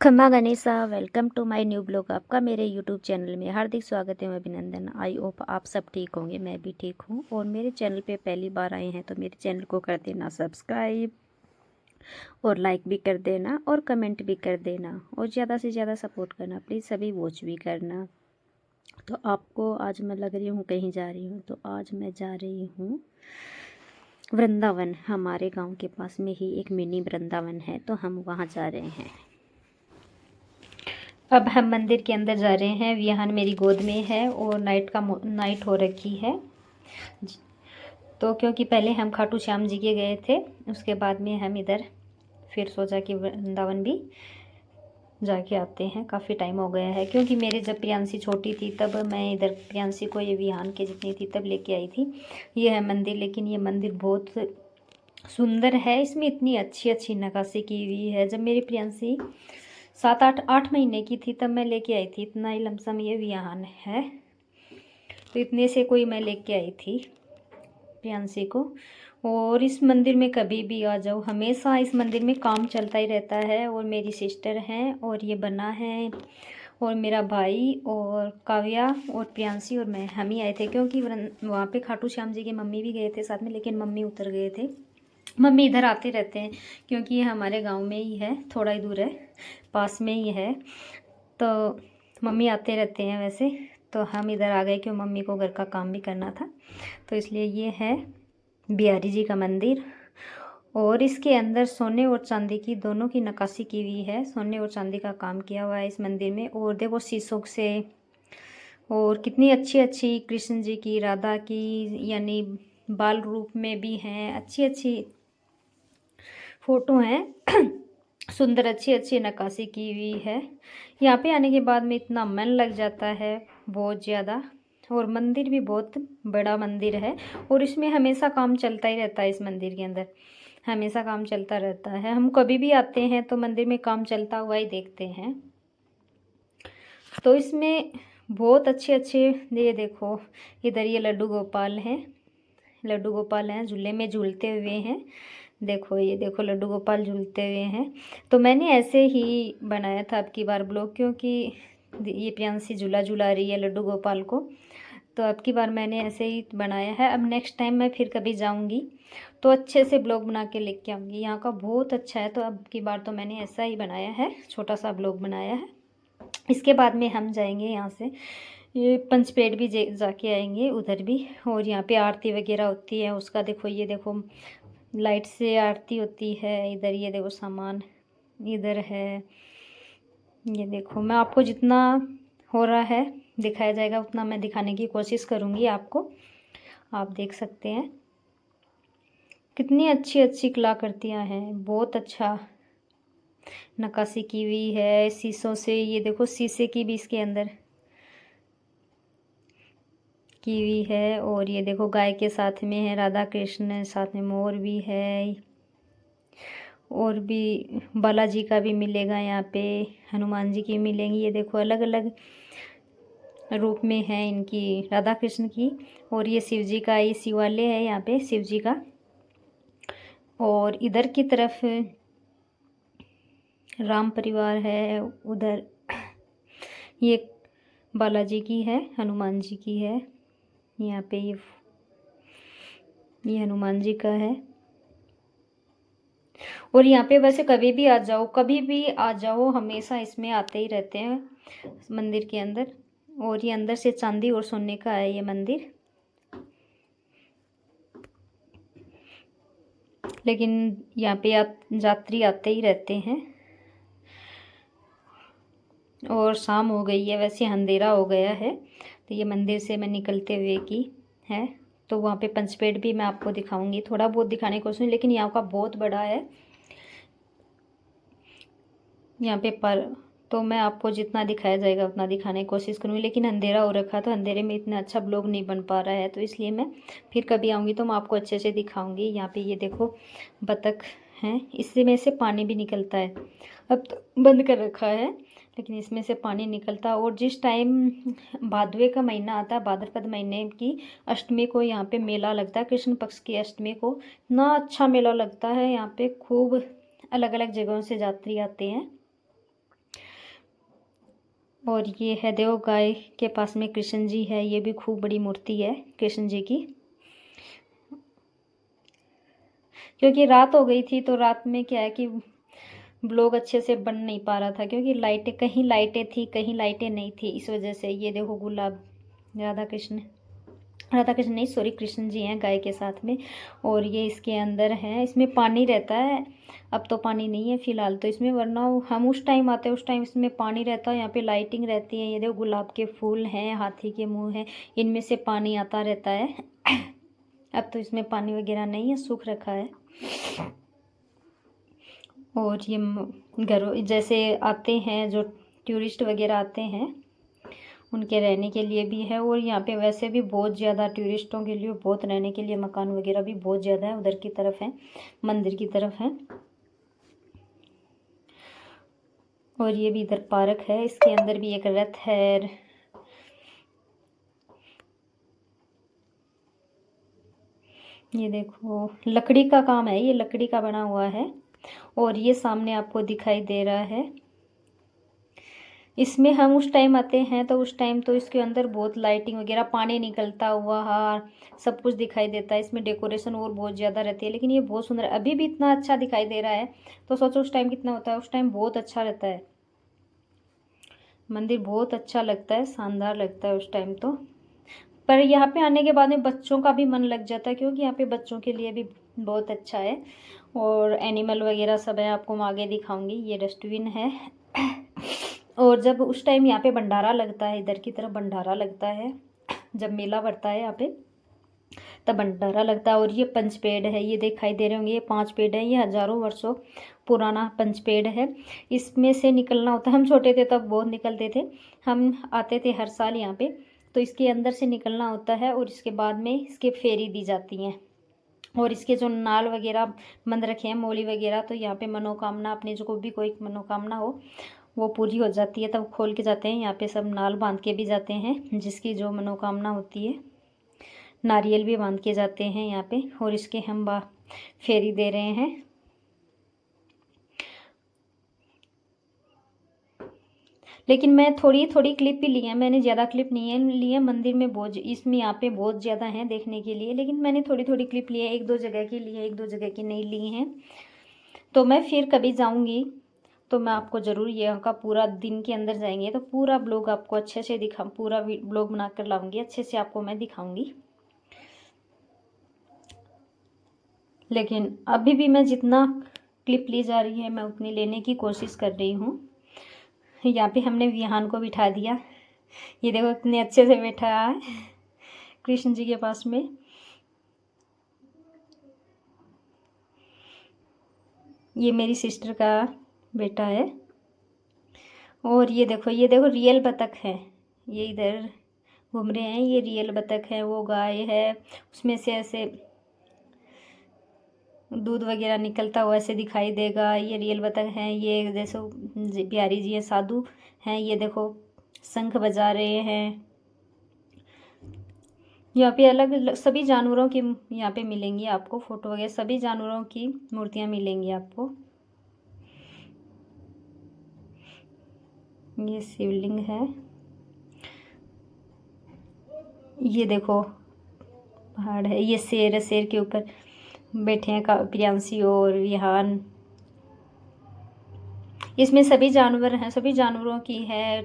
खम्मा Ganesha welcome to my new blog. आपका मेरे यूट्यूब चैनल में हार्दिक स्वागत है। मैं अभिनंदन। आई होप आप सब ठीक होंगे, मैं भी ठीक हूँ। और मेरे चैनल पे पहली बार आए हैं तो मेरे चैनल को कर देना सब्सक्राइब और लाइक भी कर देना और कमेंट भी कर देना और ज़्यादा से ज़्यादा सपोर्ट करना प्लीज़। सभी वॉच भी करना। तो आपको आज मैं लग रही हूँ कहीं जा रही हूँ, तो आज मैं जा रही हूँ वृंदावन। हमारे गाँव के पास में ही एक मिनी वृंदावन है, तो हम वहाँ जा रहे हैं। अब हम मंदिर के अंदर जा रहे हैं। विहान मेरी गोद में है और नाइट हो रखी है। तो क्योंकि पहले हम खाटू श्याम जी के गए थे, उसके बाद में हम इधर फिर सोचा कि वृंदावन भी जाके आते हैं। काफ़ी टाइम हो गया है, क्योंकि मेरे जब प्रियांशी छोटी थी तब मैं इधर प्रियांशी को ये विहान के जितनी थी तब लेके आई थी। ये है मंदिर, लेकिन ये मंदिर बहुत सुंदर है। इसमें इतनी अच्छी अच्छी नक्काशी की हुई है। जब मेरी प्रियांशी 7-8 महीने की थी तब मैं लेके आई थी। इतना ही लमसम ये विहान है, तो इतने से कोई मैं लेके आई थी प्रियांशी को। और इस मंदिर में कभी भी आ जाओ, हमेशा इस मंदिर में काम चलता ही रहता है। और मेरी सिस्टर हैं और ये बना है और मेरा भाई और काव्या और प्रियांशी और मैं, हम ही आए थे। क्योंकि वहाँ पे खाटू श्याम जी के मम्मी भी गए थे साथ में, लेकिन मम्मी उतर गए थे। मम्मी इधर आते रहते हैं क्योंकि ये हमारे गांव में ही है, थोड़ा ही दूर है, पास में ही है। तो मम्मी आते रहते हैं वैसे। तो हम इधर आ गए क्यों, मम्मी को घर का काम भी करना था, तो इसलिए। ये है बिहारी जी का मंदिर और इसके अंदर सोने और चांदी की दोनों की नक्काशी की हुई है। सोने और चांदी का काम किया हुआ है इस मंदिर में। और देखो शीशों से, और कितनी अच्छी अच्छी कृष्ण जी की, राधा की, यानी बाल रूप में भी हैं। अच्छी अच्छी फोटो हैं सुंदर अच्छी अच्छी नक्काशी की हुई है। यहाँ पे आने के बाद में इतना मन लग जाता है, बहुत ज़्यादा। और मंदिर भी बहुत बड़ा मंदिर है और इसमें हमेशा काम चलता ही रहता है। इस मंदिर के अंदर हमेशा काम चलता रहता है। हम कभी भी आते हैं तो मंदिर में काम चलता हुआ ही देखते हैं। तो इसमें बहुत अच्छे अच्छे, ये देखो इधर ये लड्डू गोपाल हैं। लड्डू गोपाल हैं, झूले में झूलते हुए हैं। देखो ये देखो लड्डू गोपाल झूलते हुए हैं। तो मैंने ऐसे ही बनाया था अब की बार ब्लॉग, क्योंकि ये प्रियांशी झूला झूला रही है लड्डू गोपाल को। तो अब की बार मैंने ऐसे ही बनाया है। अब नेक्स्ट टाइम मैं फिर कभी जाऊंगी तो अच्छे से ब्लॉग बना के लेके आऊँगी। यहाँ का बहुत अच्छा है, तो अब की बार तो मैंने ऐसा ही बनाया है, छोटा सा ब्लॉग बनाया है। इसके बाद में हम जाएंगे यहाँ से, ये पंचपेट भी जाके आएंगे उधर भी। और यहाँ पे आरती वगैरह होती है उसका, देखो ये देखो लाइट से आरती होती है। इधर ये देखो सामान इधर है। ये देखो, मैं आपको जितना हो रहा है दिखाया जाएगा उतना मैं दिखाने की कोशिश करूँगी आपको। आप देख सकते हैं कितनी अच्छी अच्छी कलाकृतियाँ हैं। बहुत अच्छा नक्काशी की हुई है शीशों से। ये देखो शीशे की भी इसके अंदर की हुई है। और ये देखो गाय के साथ में है राधा कृष्ण, साथ में मोर भी है। और भी बालाजी का भी मिलेगा यहाँ पे, हनुमान जी की मिलेंगी। ये देखो अलग अलग रूप में है इनकी, राधा कृष्ण की। और ये शिव जी का, ये शिवालय है यहाँ पे शिव जी का। और इधर की तरफ राम परिवार है। उधर ये बालाजी की है, हनुमान जी की है। यहाँ पे ये हनुमान जी का है। और यहाँ पे वैसे कभी भी आ जाओ, कभी भी आ जाओ, हमेशा इसमें आते ही रहते हैं मंदिर के अंदर। और ये अंदर से चांदी और सोने का है ये मंदिर, लेकिन यहाँ पे यात्री आते ही रहते हैं। और शाम हो गई है, वैसे अंधेरा हो गया है। तो ये मंदिर से मैं निकलते हुए की है। तो वहाँ पे पंचपेट भी मैं आपको दिखाऊंगी, थोड़ा बहुत दिखाने की कोशिश, लेकिन यहाँ का बहुत बड़ा है यहाँ पे। पर तो मैं आपको जितना दिखाया जाएगा उतना दिखाने की कोशिश करूँगी, लेकिन अंधेरा हो रखा तो अंधेरे में इतना अच्छा ब्लॉग नहीं बन पा रहा है। तो इसलिए मैं फिर कभी आऊँगी तो मैं आपको अच्छे से दिखाऊँगी। यहाँ पे ये देखो बतख हैं, इससे में से पानी भी निकलता है। अब तो बंद कर रखा है, लेकिन इसमें से पानी निकलता है। और जिस टाइम भादवे का महीना आता है, भाद्रपद महीने की अष्टमी को यहाँ पे मेला लगता है, कृष्ण पक्ष की अष्टमी को। इतना अच्छा मेला लगता है यहाँ पे, खूब अलग अलग जगहों से यात्री आते हैं। और ये है देव गाय के पास में कृष्ण जी है। ये भी खूब बड़ी मूर्ति है कृष्ण जी की। क्योंकि रात हो गई थी तो रात में क्या है कि ब्लॉग अच्छे से बन नहीं पा रहा था, क्योंकि लाइटें कहीं लाइटें थी कहीं लाइटें नहीं थी, इस वजह से। ये देखो गुलाब राधा कृष्ण नहीं, सॉरी, कृष्ण जी हैं गाय के साथ में। और ये इसके अंदर है, इसमें पानी रहता है। अब तो पानी नहीं है फिलहाल तो इसमें, वरना हम उस टाइम आते हैं उस टाइम इसमें पानी रहता है। यहाँ पे लाइटिंग रहती है। ये देखो गुलाब के फूल हैं, हाथी के मुंह है, इनमें से पानी आता रहता है। अब तो इसमें पानी वगैरह नहीं है, सूख रखा है। और ये घरों जैसे आते हैं जो टूरिस्ट वगैरह आते हैं उनके रहने के लिए भी है। और यहाँ पे वैसे भी बहुत ज़्यादा टूरिस्टों के लिए बहुत रहने के लिए मकान वगैरह भी बहुत ज़्यादा है। उधर की तरफ है, मंदिर की तरफ है। और ये भी इधर पार्क है, इसके अंदर भी एक रथ है। ये देखो लकड़ी का काम है, ये लकड़ी का बना हुआ है। और ये सामने आपको दिखाई दे रहा है, इसमें हम उस टाइम आते हैं तो उस टाइम तो इसके अंदर बहुत लाइटिंग वगैरह, पानी निकलता हुआ हार सब कुछ दिखाई देता है। इसमें डेकोरेशन और बहुत ज़्यादा रहती है, लेकिन ये बहुत सुंदर अभी भी इतना अच्छा दिखाई दे रहा है। तो सोचो उस टाइम कितना होता है, उस टाइम बहुत अच्छा रहता है। मंदिर बहुत अच्छा लगता है, शानदार लगता है उस टाइम तो। पर यहाँ पे आने के बाद में बच्चों का भी मन लग जाता है, क्योंकि यहाँ पे बच्चों के लिए भी बहुत अच्छा है। और एनिमल वगैरह सब है, आपको मैं आगे दिखाऊंगी। ये डस्टबिन है। और जब उस टाइम यहाँ पे भंडारा लगता है, इधर की तरफ भंडारा लगता है, जब मेला बढ़ता है यहाँ पे तब भंडारा लगता है। और ये पंचपेड़ है, ये दिखाई दे रहे होंगे, ये 5 पेड़ है। ये हजारों वर्षों पुराना पंचपेड़ है। इसमें से निकलना होता है, हम छोटे थे तब बहुत निकलते थे, हम आते थे हर साल यहाँ पे। तो इसके अंदर से निकलना होता है और इसके बाद में इसके फेरी दी जाती हैं। और इसके जो नाल वगैरह बंद रखे हैं, मौली वगैरह, तो यहाँ पे मनोकामना अपनी जो भी कोई मनोकामना हो वो पूरी हो जाती है, तब खोल के जाते हैं। यहाँ पे सब नाल बांध के भी जाते हैं, जिसकी जो मनोकामना होती है। नारियल भी बांध के जाते हैं यहाँ पे। और इसके हम फेरी दे रहे हैं। लेकिन मैं थोड़ी थोड़ी क्लिप ही ली है, मैंने ज़्यादा क्लिप नहीं है ली है। मंदिर में बहुत, इसमें यहाँ पे बहुत ज़्यादा है देखने के लिए, लेकिन मैंने थोड़ी थोड़ी क्लिप ली है। 1-2 जगह की ली है, 1-2 जगह की नहीं ली हैं। तो मैं फिर कभी जाऊँगी तो मैं आपको ज़रूर, यहाँ का पूरा दिन के अंदर जाएंगे तो पूरा ब्लॉग आपको अच्छे से पूरा ब्लॉग बना कर लाऊंगी, अच्छे से आपको मैं दिखाऊंगी। लेकिन अभी भी मैं जितना क्लिप ली जा रही है मैं उतनी लेने की कोशिश कर रही हूँ। यहाँ पे हमने विहान को बिठा दिया, ये देखो इतने अच्छे से बैठा है कृष्ण जी के पास में। ये मेरी सिस्टर का बेटा है। और ये देखो रियल बतख है, ये इधर घूम रहे हैं, ये रियल बतख है। वो गाय है, उसमें से ऐसे दूध वगैरह निकलता हुआ ऐसे दिखाई देगा। ये रियल बतख है। ये जैसे बिहारी जी है, साधु हैं। ये देखो शंख बजा रहे हैं। यहाँ पे अलग अलग सभी जानवरों की यहाँ पे मिलेंगी आपको, फोटो वगैरह सभी जानवरों की मूर्तियाँ मिलेंगी आपको। ये शिवलिंग है। ये देखो पहाड़ है, ये शेर है, शेर के ऊपर बैठे हैं प्रियांशी और विहान। इसमें सभी जानवर हैं, सभी जानवरों की है।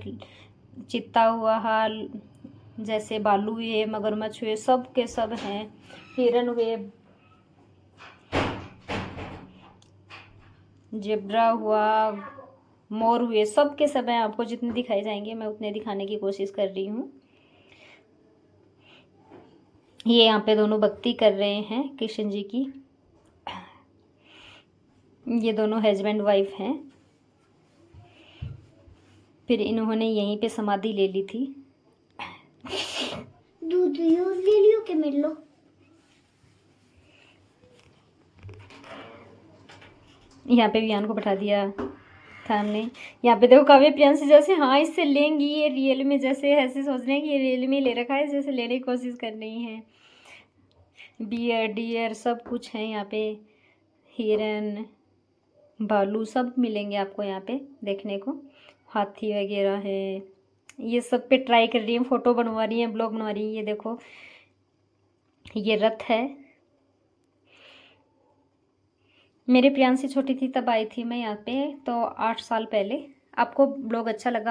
चित्ता हुआ हाल, जैसे भालू हुए, मगरमच्छ हुए, सब के सब हैं। हिरन हुए, जेब्रा हुआ, मोर हुए, सब के सब हैं। आपको जितने दिखाए जाएंगे मैं उतने दिखाने की कोशिश कर रही हूँ। ये यहाँ पे दोनों भक्ति कर रहे हैं कृष्ण जी की। ये दोनों हस्बैंड वाइफ हैं। फिर इन्होंने यहीं पे समाधि ले ली थी। दूध ले लियो के मिल लो। यहाँ पे विहान को बैठा दिया था हमने। यहाँ पे देखो काव्य प्रियांशी जैसे, हाँ इससे लेंगी, ये रियल में जैसे ऐसे सोच रहे हैं कि ये रियल में ले रखा है, जैसे लेने की कोशिश कर रही हैं। बियर डियर सब कुछ है यहाँ पे, हिरन भालू सब मिलेंगे आपको यहाँ पे देखने को। हाथी वगैरह है। ये सब पे ट्राई कर रही हूँ, फोटो बनवा रही हैं, ब्लॉग बनवा रही हैं। ये देखो, ये रथ है। मेरी प्रियांशी छोटी थी तब आई थी मैं यहाँ पे, तो 8 साल पहले। आपको ब्लॉग अच्छा लगा